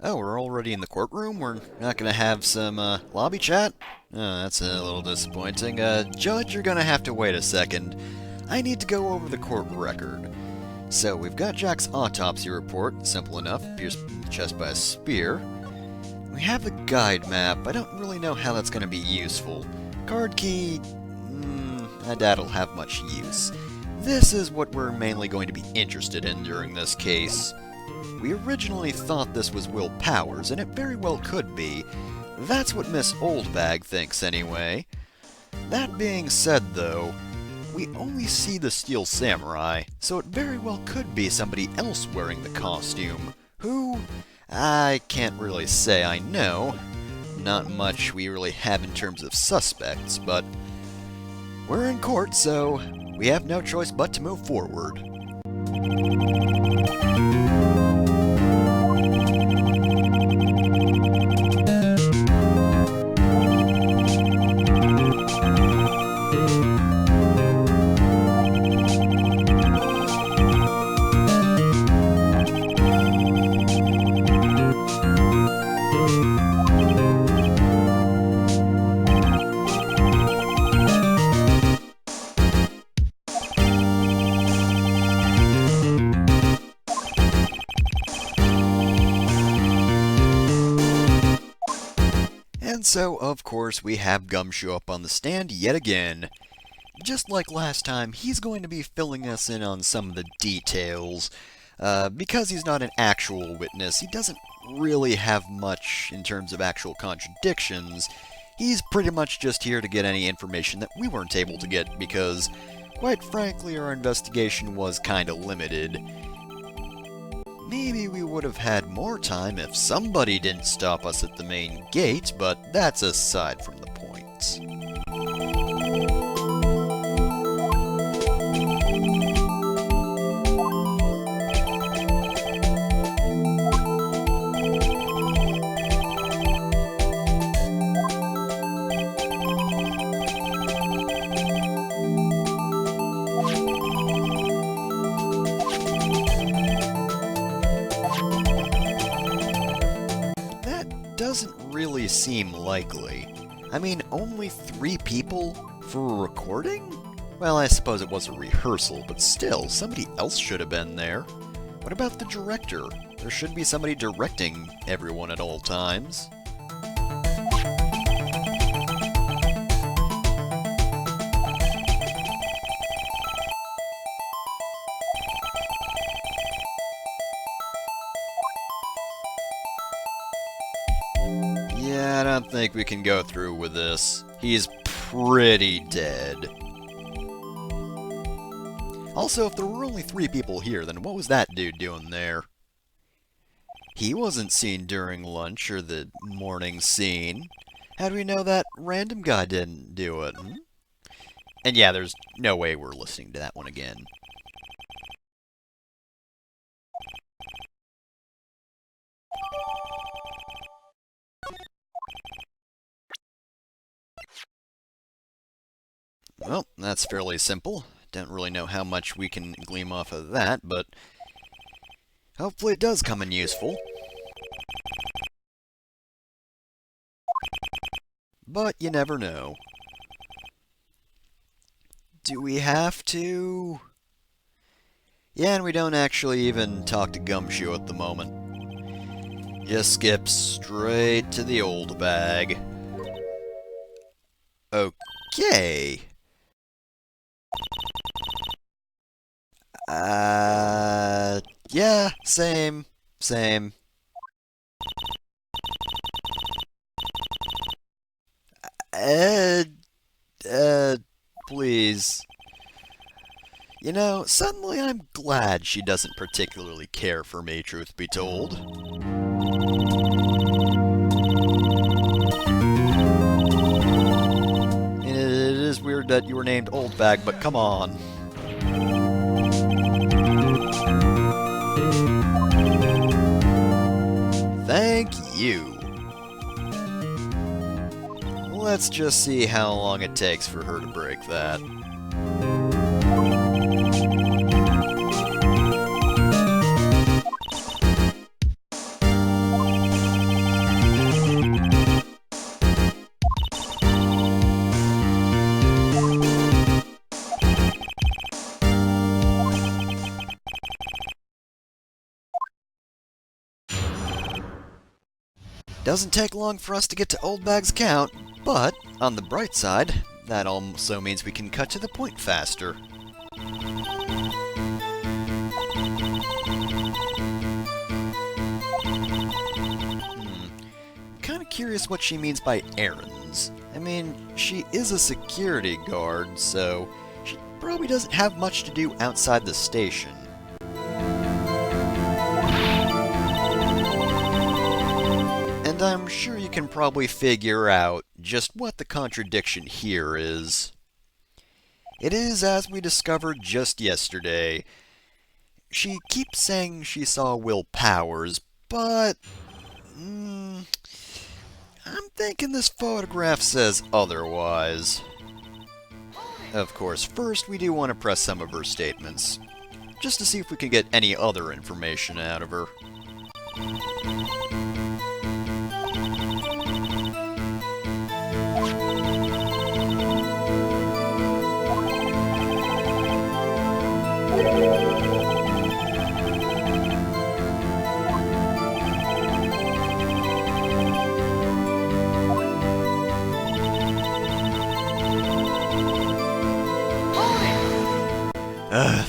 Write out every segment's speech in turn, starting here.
Oh, we're already in the courtroom? We're not gonna have some, lobby chat? Oh, that's a little disappointing. Judge, you're gonna have to wait a second. I need to go over the court record. So, we've got Jack's autopsy report, simple enough, pierced in the chest by a spear. We have the guide map. I don't really know how that's gonna be useful. Card key, I doubt it'll have much use. This is what we're mainly going to be interested in during this case. We originally thought this was Will Powers, and it very well could be. That's what Miss Oldbag thinks, anyway. That being said, though, we only see the Steel Samurai, so it very well could be somebody else wearing the costume. Who? I can't really say I know. Not much we really have in terms of suspects, but we're in court, so we have no choice but to move forward. And so, of course, we have Gumshoe up on the stand yet again. Just like last time, he's going to be filling us in on some of the details. Because he's not an actual witness, he doesn't really have much in terms of actual contradictions. He's pretty much just here to get any information that we weren't able to get because, quite frankly, our investigation was kinda limited. Maybe we would have had more time if somebody didn't stop us at the main gate, but that's aside from the point. Doesn't really seem likely. I mean, only 3 people for a recording? Well, I suppose it was a rehearsal, but still, somebody else should have been there. What about the director? There should be somebody directing everyone at all times. Yeah, I don't think we can go through with this. He's pretty dead. Also, if there were only 3 people here, then what was that dude doing there? He wasn't seen during lunch or the morning scene. How do we know that random guy didn't do it? And yeah, there's no way we're listening to that one again. Well, that's fairly simple. Don't really know how much we can glean off of that, but hopefully it does come in useful. But you never know. Do we have to? Yeah, and we don't actually even talk to Gumshoe at the moment. Just skip straight to the Oldbag. Okay. Yeah, same. Uh, please. You know, suddenly I'm glad she doesn't particularly care for me, truth be told. It is weird that you were named Oldbag, but come on. Thank you. Let's just see how long it takes for her to break that. Doesn't take long for us to get to Oldbag's count, but, on the bright side, that also means we can cut to the point faster. Kinda curious what she means by errands. I mean, she is a security guard, so she probably doesn't have much to do outside the station. And I'm sure you can probably figure out just what the contradiction here is. It is as we discovered just yesterday. She keeps saying she saw Will Powers, but I'm thinking this photograph says otherwise. Of course, first we do want to press some of her statements, just to see if we can get any other information out of her.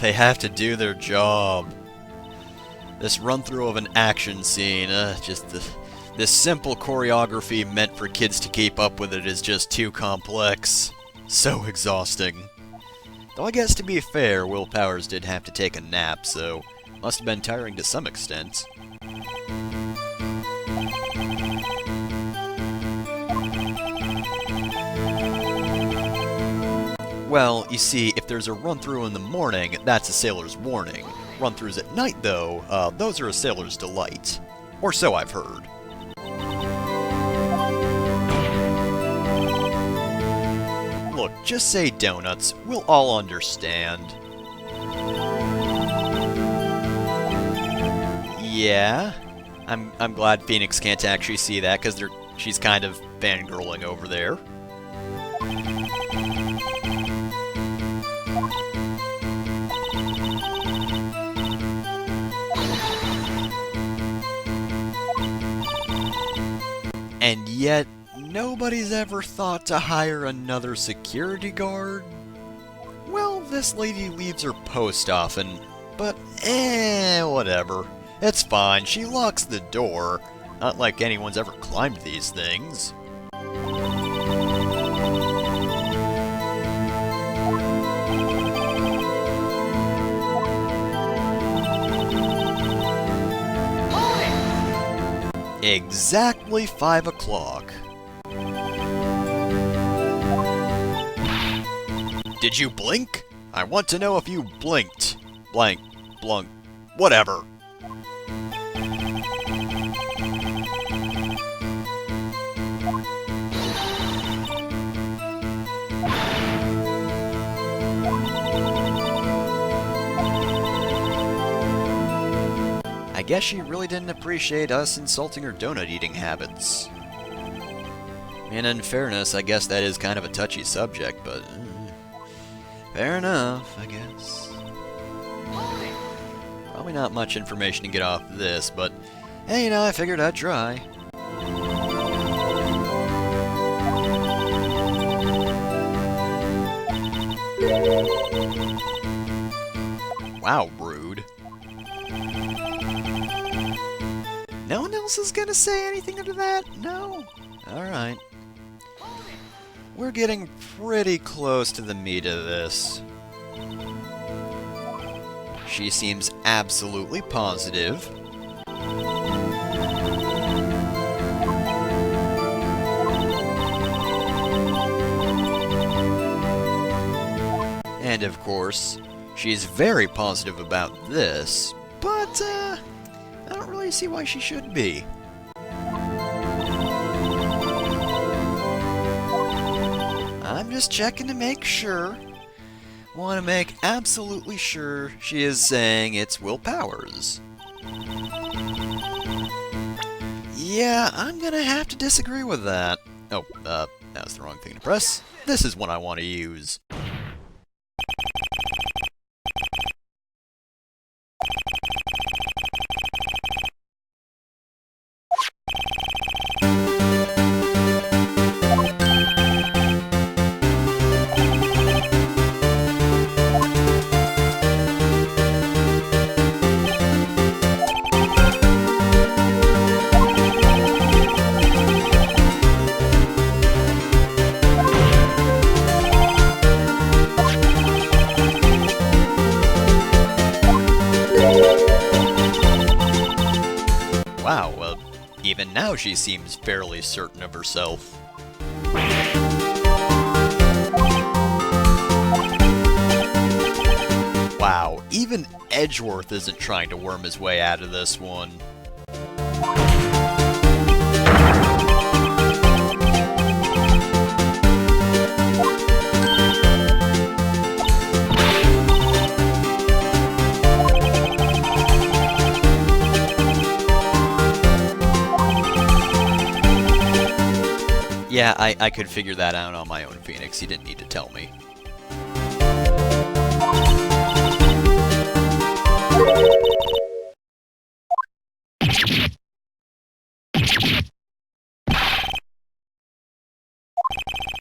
They have to do their job. This run-through of an action scene, this simple choreography meant for kids to keep up with it is just too complex. So exhausting. Though I guess to be fair, Will Powers did have to take a nap, so must have been tiring to some extent. Well, you see, if there's a run-through in the morning, that's a sailor's warning. Run-throughs at night, though, those are a sailor's delight. Or so I've heard. Look, just say donuts. We'll all understand. Yeah? I'm glad Phoenix can't actually see that, because she's kind of fangirling over there. And yet, nobody's ever thought to hire another security guard? Well, this lady leaves her post often, but whatever. It's fine, she locks the door. Not like anyone's ever climbed these things. Exactly 5 o'clock. Did you blink? I want to know if you blinked. Blank, blunk, whatever. I guess she really didn't appreciate us insulting her donut-eating habits. And in fairness, I guess that is kind of a touchy subject, but fair enough, I guess. Probably not much information to get off this, but hey, you know, I figured I'd try. Wow, rude. No one else is gonna say anything to that? No? Alright. We're getting pretty close to the meat of this. She seems absolutely positive. And of course, she's very positive about this, but I don't really see why she should be. I'm just checking to make sure. Want to make absolutely sure she is saying it's Will Powers. Yeah, I'm gonna have to disagree with that. Oh, that's the wrong thing to press. This is what I want to use. even now she seems fairly certain of herself. Wow, even Edgeworth isn't trying to worm his way out of this one. Yeah, I could figure that out on my own, Phoenix. You didn't need to tell me.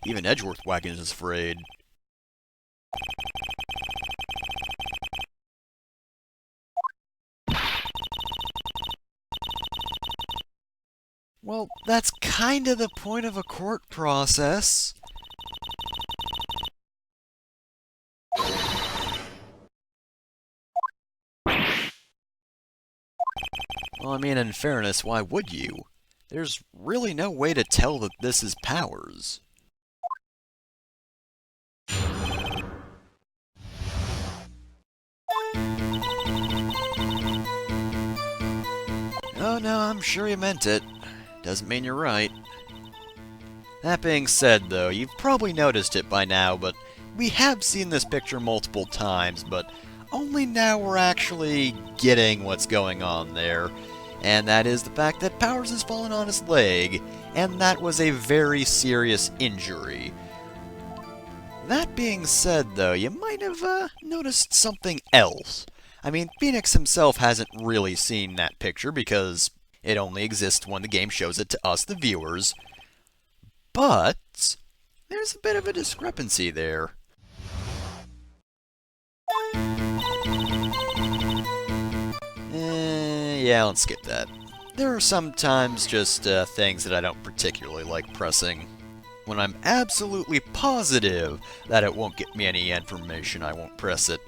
Even Edgeworth Wagon is afraid. Well, that's kind of the point of a court process. Well, I mean, in fairness, why would you? There's really no way to tell that this is Powers. Oh no, I'm sure you meant it. Doesn't mean you're right. That being said, though, you've probably noticed it by now, but we have seen this picture multiple times, but only now we're actually getting what's going on there. And that is the fact that Powers has fallen on his leg, and that was a very serious injury. That being said, though, you might have noticed something else. I mean, Phoenix himself hasn't really seen that picture because it only exists when the game shows it to us, the viewers. But there's a bit of a discrepancy there. Yeah, let's skip that. There are sometimes just things that I don't particularly like pressing. When I'm absolutely positive that it won't get me any information, I won't press it.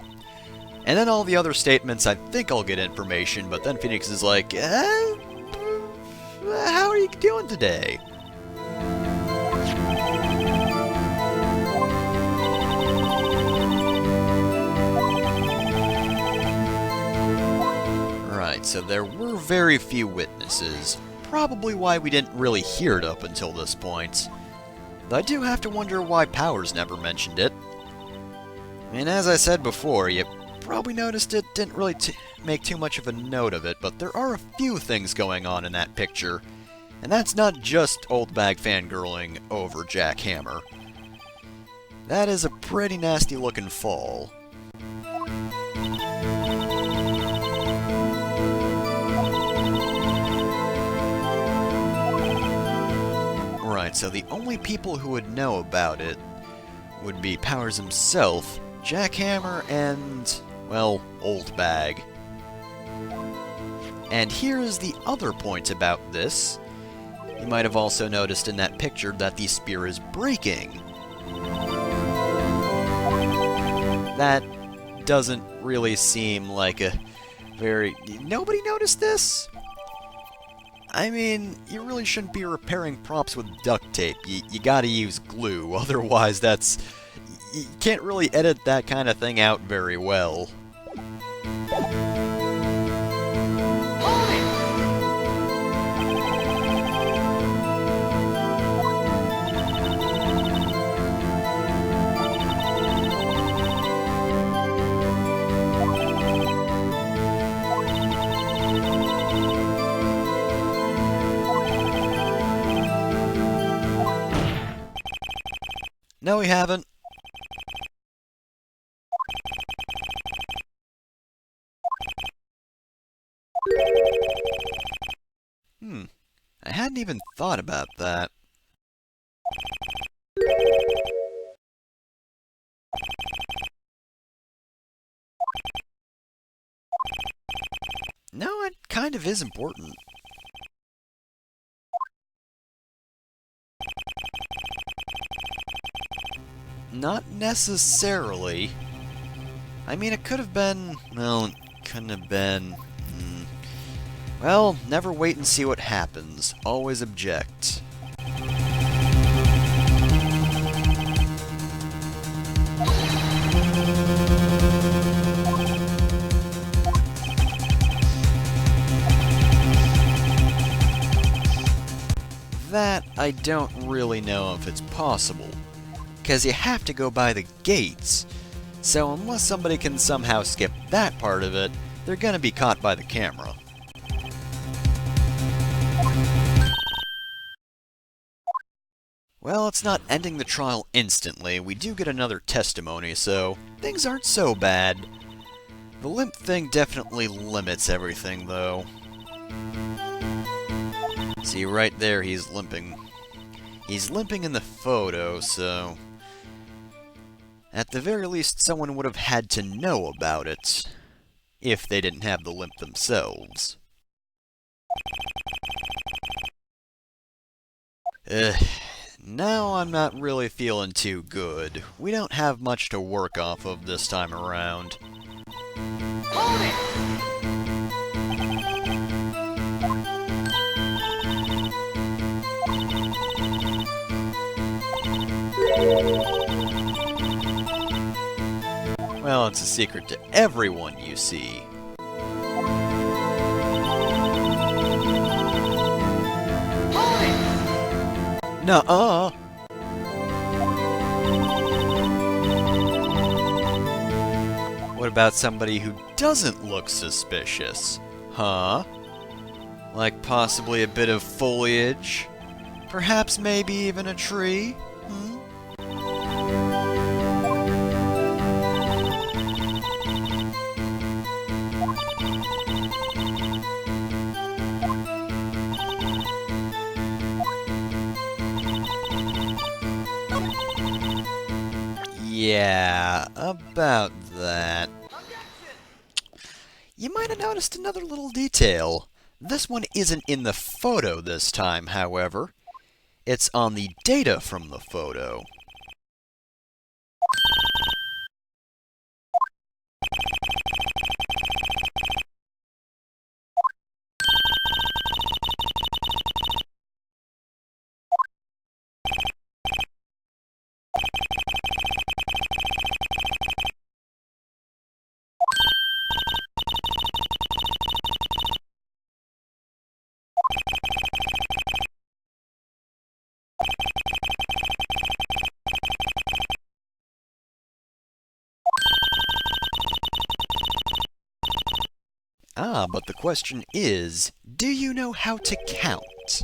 And then all the other statements, I think I'll get information, but then Phoenix is like, how are you doing today? Right, so there were very few witnesses, probably why we didn't really hear it up until this point. Though I do have to wonder why Powers never mentioned it. I mean, as I said before, you probably noticed it didn't really make too much of a note of it, but there are a few things going on in that picture. And that's not just Oldbag fangirling over Jack Hammer. That is a pretty nasty looking fall. Right, so the only people who would know about it would be Powers himself, Jack Hammer, and, well, Oldbag. And here is the other point about this. You might have also noticed in that picture that the spear is breaking. That doesn't really seem like a very... Nobody noticed this? I mean, you really shouldn't be repairing props with duct tape. You gotta use glue, otherwise that's... You can't really edit that kind of thing out very well. No, we haven't. I hadn't even thought about that. No, it kind of is important. Not necessarily. I mean, it could have been... Well, it couldn't have been... Well, never wait and see what happens. Always object. That I don't really know if it's possible, because you have to go by the gates. So unless somebody can somehow skip that part of it, they're gonna be caught by the camera. Well, it's not ending the trial instantly. We do get another testimony, so things aren't so bad. The limp thing definitely limits everything, though. See, right there, he's limping. He's limping in the photo, so... At the very least, someone would have had to know about it, if they didn't have the limp themselves. Now I'm not really feeling too good. We don't have much to work off of this time around. Hold it! Well, it's a secret to everyone, you see. Hold it! Nuh-uh! What about somebody who doesn't look suspicious? Huh? Like possibly a bit of foliage? Perhaps maybe even a tree? Hmm? Yeah, about that. You might have noticed another little detail. This one isn't in the photo this time, however. It's on the data from the photo. Ah, but the question is, do you know how to count?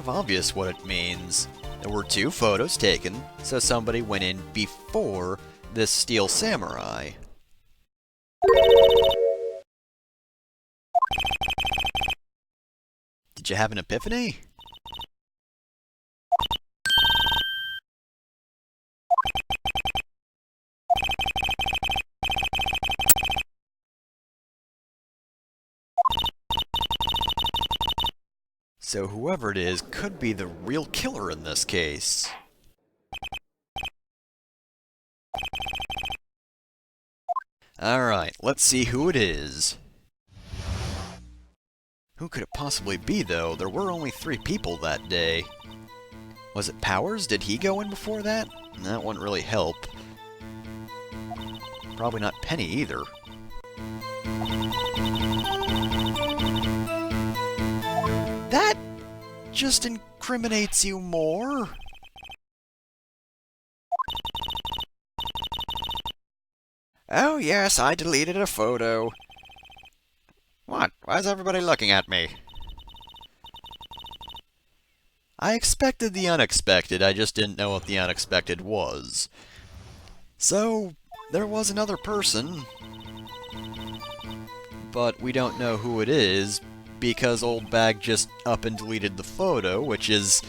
Obvious what it means. There were 2 photos taken, so somebody went in before this steel samurai. Did you have an epiphany? So whoever it is could be the real killer in this case. Alright, let's see who it is. Who could it possibly be, though? There were only 3 people that day. Was it Powers? Did he go in before that? That wouldn't really help. Probably not Penny either. That just incriminates you more. Oh yes, I deleted a photo. What? Why is everybody looking at me? I expected the unexpected, I just didn't know what the unexpected was. So, there was another person, but we don't know who it is, because Oldbag just up and deleted the photo, which is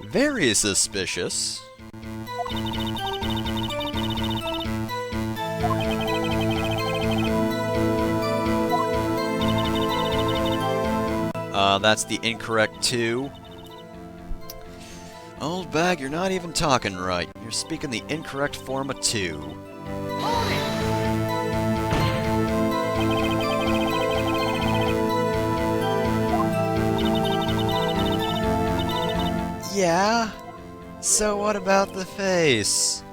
very suspicious. That's the incorrect 2. Oldbag, you're not even talking right. You're speaking the incorrect form of 2. Hold it! Yeah? So what about the face?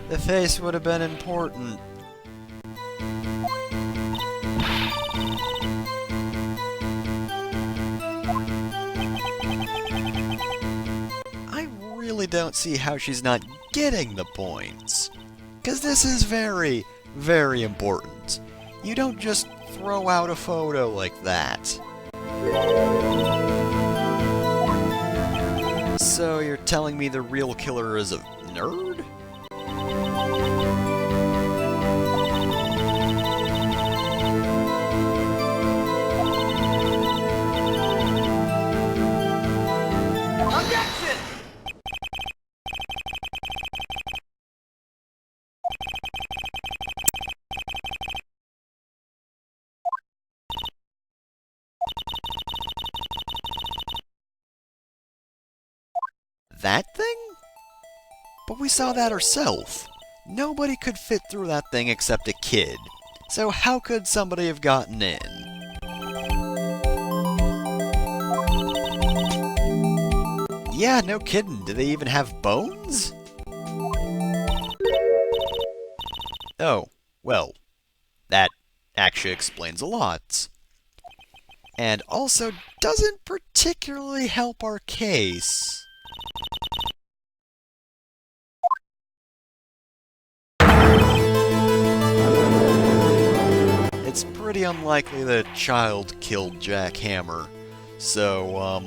The face would have been important. I really don't see how she's not getting the points. 'Cause this is very, very important. You don't just throw out a photo like that. So you're telling me the real killer is a nerd? Objection! That thing? But we saw that ourselves. Nobody could fit through that thing except a kid. So how could somebody have gotten in? Yeah, no kidding. Do they even have bones? Oh, well, that actually explains a lot. And also doesn't particularly help our case. It's pretty unlikely that a child killed Jack Hammer, so,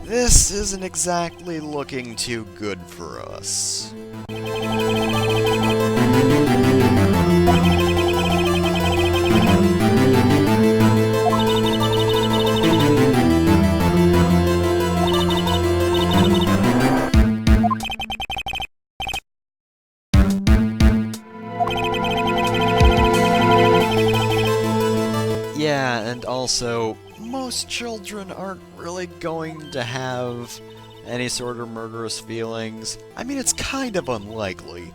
this isn't exactly looking too good for us. Yeah, and also, most children aren't really going to have any sort of murderous feelings. I mean, it's kind of unlikely.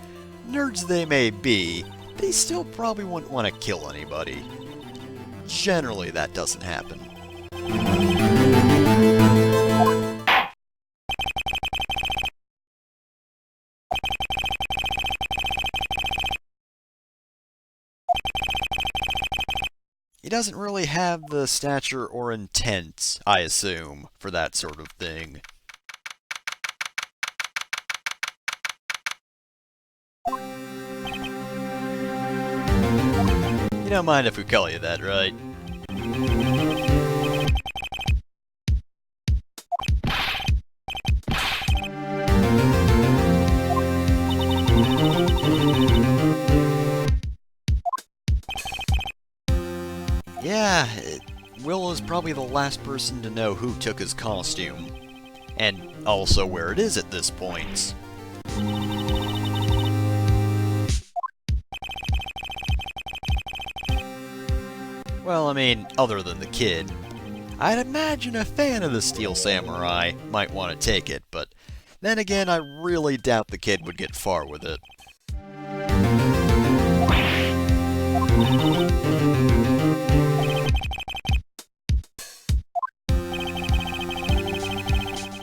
Nerds they may be, they still probably wouldn't want to kill anybody. Generally, that doesn't happen. He doesn't really have the stature or intent, I assume, for that sort of thing. You don't mind if we call you that, right? Yeah, Will is probably the last person to know who took his costume. And also where it is at this point. Well, I mean, other than the kid. I'd imagine a fan of the Steel Samurai might want to take it, but then again, I really doubt the kid would get far with it.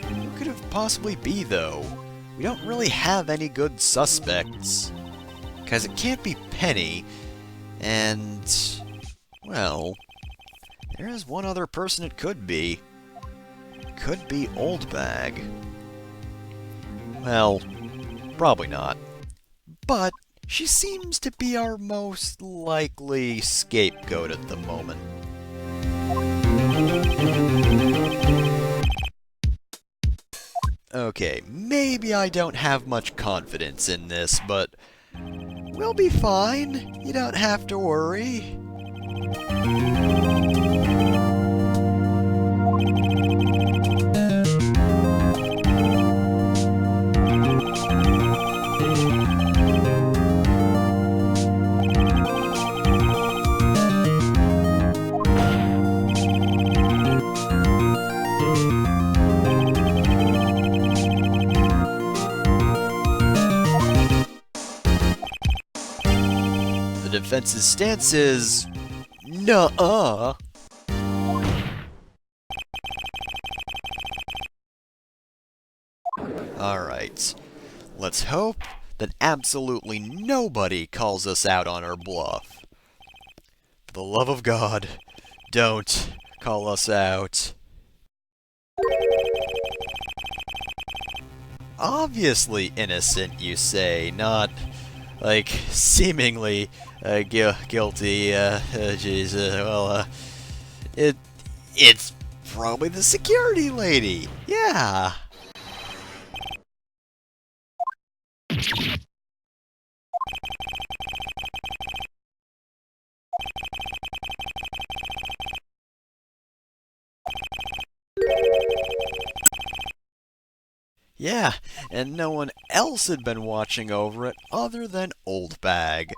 Who could it possibly be, though? We don't really have any good suspects. Because it can't be Penny, and... well... there is one other person it could be. Could be Oldbag. Well, probably not. But she seems to be our most likely scapegoat at the moment. Okay, maybe I don't have much confidence in this, but we'll be fine. You don't have to worry. The defense's stance is... nuh-uh. Alright. Let's hope that absolutely nobody calls us out on our bluff. For the love of God, don't call us out. Obviously innocent, you say, not... like, seemingly guilty, jeez, it's probably the security lady, yeah. Yeah, and no one else had been watching over it other than Oldbag.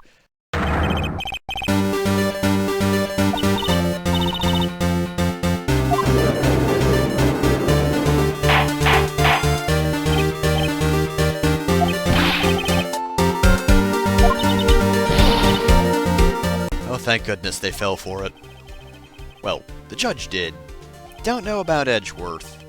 Oh, thank goodness they fell for it. Well, the judge did. Don't know about Edgeworth.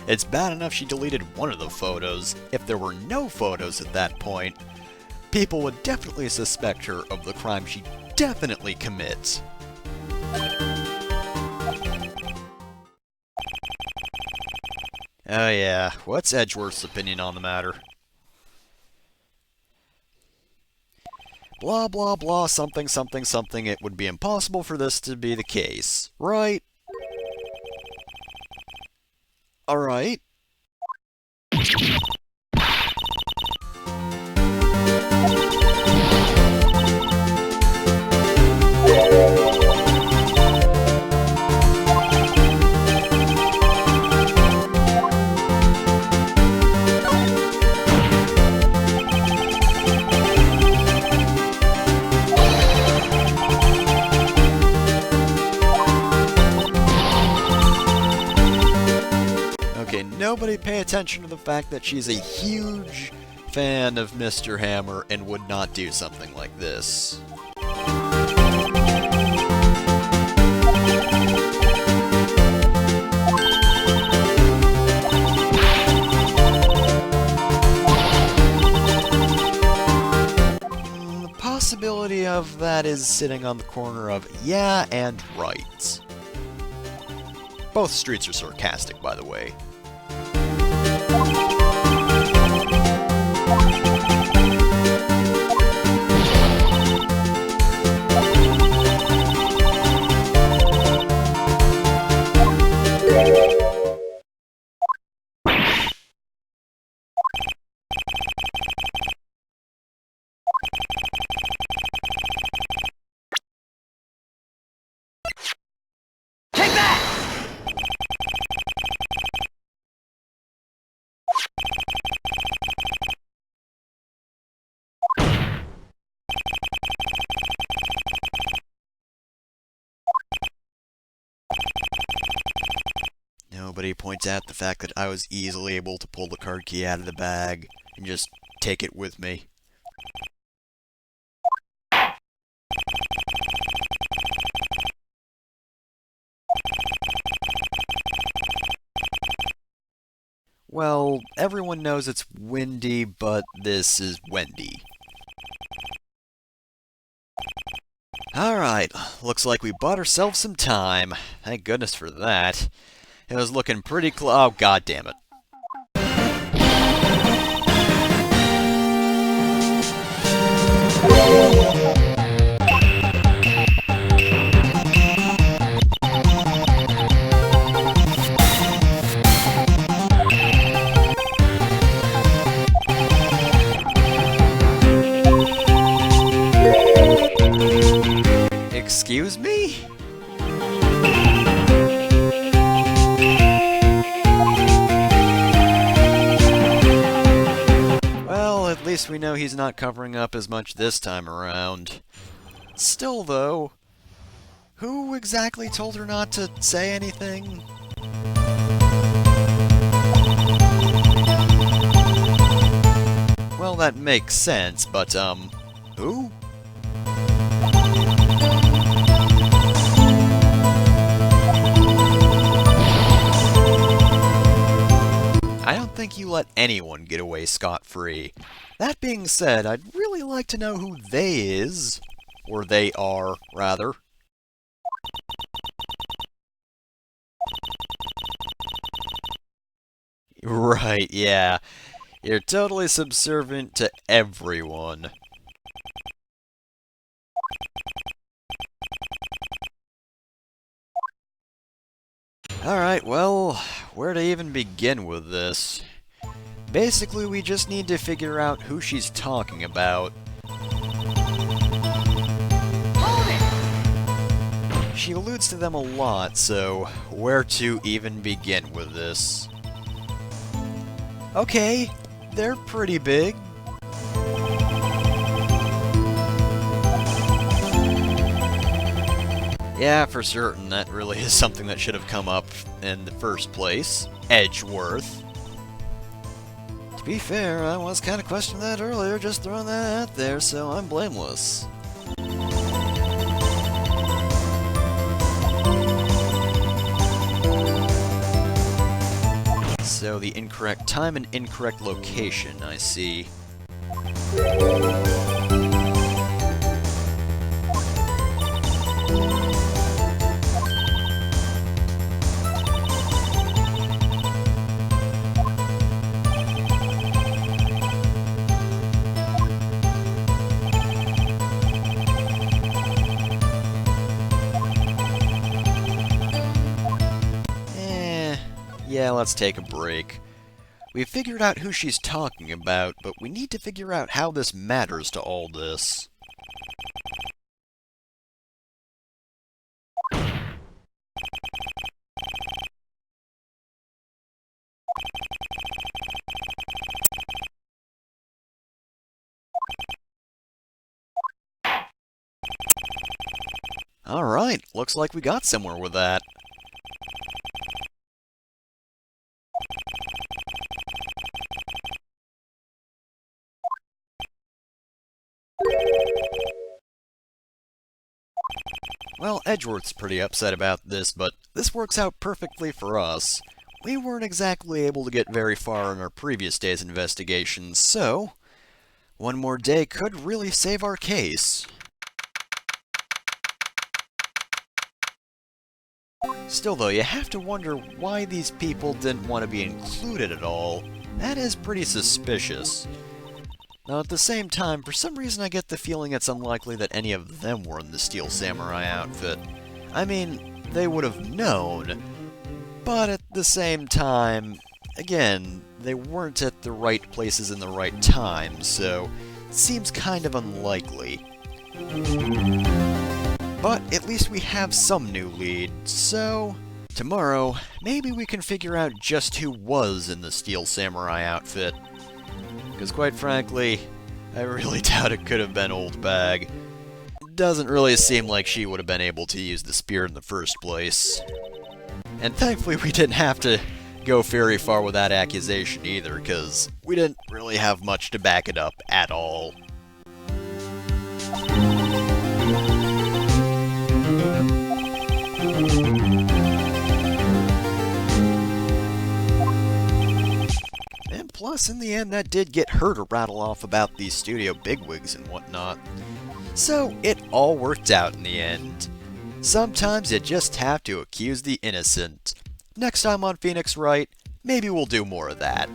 It's bad enough she deleted one of the photos. If there were no photos at that point, people would definitely suspect her of the crime she definitely commits. Oh yeah, what's Edgeworth's opinion on the matter? Blah blah blah something something something, it would be impossible for this to be the case, right? Alright. Nobody pay attention to the fact that she's a huge fan of Mr. Hammer and would not do something like this. The possibility of that is sitting on the corner of yeah and Wright. Both streets are sarcastic, by the way. Take that! somebody point out the fact that I was easily able to pull the card key out of the bag and just take it with me. Well, everyone knows it's windy, but this is Wendy. Alright, looks like we bought ourselves some time. Thank goodness for that. It was looking pretty oh, god damn it. Excuse me? Well, at least we know he's not covering up as much this time around. Still, though, who exactly told her not to say anything? Well, that makes sense, but, who? I don't think you let anyone get away scot-free. That being said, I'd really like to know who they is. Or they are, rather. Right, yeah. You're totally subservient to everyone. Alright, well, where to even begin with this? Basically, we just need to figure out who she's talking about. She alludes to them a lot, so where to even begin with this? Okay, they're pretty big. Yeah, for certain, that really is something that should have come up in the first place. Edgeworth. To be fair, I was kind of questioning that earlier, just throwing that out there, so I'm blameless. So the incorrect time and incorrect location, I see. Yeah, let's take a break. We've figured out who she's talking about, but we need to figure out how this matters to all this. Alright, looks like we got somewhere with that. Well, Edgeworth's pretty upset about this, but this works out perfectly for us. We weren't exactly able to get very far in our previous day's investigations, so one more day could really save our case. Still though, you have to wonder why these people didn't want to be included at all. That is pretty suspicious. Now, at the same time, for some reason I get the feeling it's unlikely that any of them were in the Steel Samurai outfit. I mean, they would have known, but at the same time, again, they weren't at the right places in the right time, so it seems kind of unlikely. But at least we have some new lead, so tomorrow, maybe we can figure out just who was in the Steel Samurai outfit. Because quite frankly, I really doubt it could have been Oldbag. It doesn't really seem like she would have been able to use the spear in the first place. And thankfully we didn't have to go very far with that accusation either, because we didn't really have much to back it up at all. And plus, in the end, that did get her to rattle off about these studio bigwigs and whatnot. So, it all worked out in the end. Sometimes you just have to accuse the innocent. Next time on Phoenix Wright, maybe we'll do more of that.